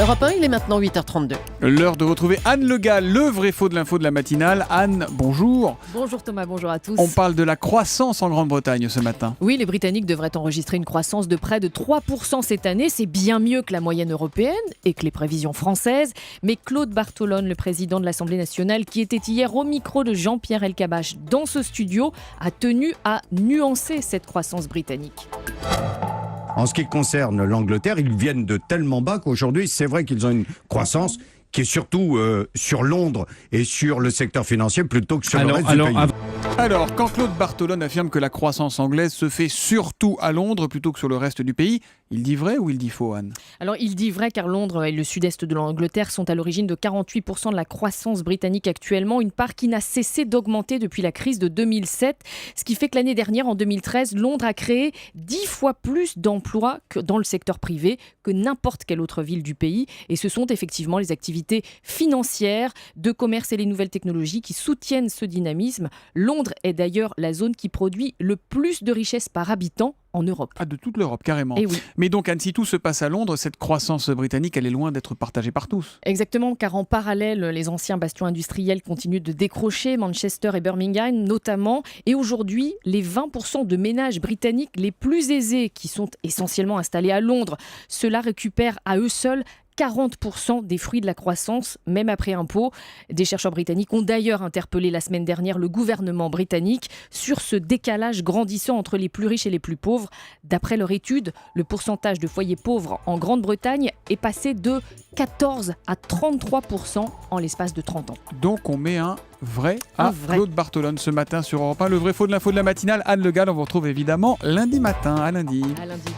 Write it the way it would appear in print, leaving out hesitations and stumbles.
Europe 1, il est maintenant 8h32. L'heure de retrouver Anne Le Gall, le vrai faux de l'info de la matinale. Anne, bonjour. Bonjour Thomas, bonjour à tous. On parle de la croissance en Grande-Bretagne ce matin. Oui, les Britanniques devraient enregistrer une croissance de près de 3% cette année. C'est bien mieux que la moyenne européenne et que les prévisions françaises. Mais Claude Bartolone, le président de l'Assemblée nationale, qui était hier au micro de Jean-Pierre Elkabbach dans ce studio, a tenu à nuancer cette croissance britannique. En ce qui concerne l'Angleterre, ils viennent de tellement bas qu'aujourd'hui, c'est vrai qu'ils ont une croissance qui est surtout sur Londres et sur le secteur financier plutôt que sur le reste du pays. Alors, quand Claude Bartolone affirme que la croissance anglaise se fait surtout à Londres plutôt que sur le reste du pays, il dit vrai ou il dit faux, Anne ? Alors, il dit vrai car Londres et le sud-est de l'Angleterre sont à l'origine de 48% de la croissance britannique actuellement, une part qui n'a cessé d'augmenter depuis la crise de 2007, ce qui fait que l'année dernière, en 2013, Londres a créé 10 fois plus d'emplois que dans le secteur privé que n'importe quelle autre ville du pays. Et ce sont effectivement les activités financières, de commerce et les nouvelles technologies qui soutiennent ce dynamisme. Londres est d'ailleurs la zone qui produit le plus de richesses par habitant en Europe. Ah, de toute l'Europe, carrément. Et oui. Mais donc, Anne, si tout se passe à Londres, cette croissance britannique, elle est loin d'être partagée par tous. Exactement, car en parallèle, les anciens bastions industriels continuent de décrocher, Manchester et Birmingham notamment. Et aujourd'hui, les 20% de ménages britanniques les plus aisés, qui sont essentiellement installés à Londres, ceux-là récupèrent à eux seuls 40% des fruits de la croissance, même après impôt. Des chercheurs britanniques ont d'ailleurs interpellé la semaine dernière le gouvernement britannique sur ce décalage grandissant entre les plus riches et les plus pauvres. D'après leur étude, le pourcentage de foyers pauvres en Grande-Bretagne est passé de 14 à 33% en l'espace de 30 ans. Donc, on met un vrai à Claude Bartolone ce matin sur Europe 1. Le vrai faux de l'info de la matinale. Anne Le Gall, on vous retrouve évidemment lundi matin. À lundi. À lundi.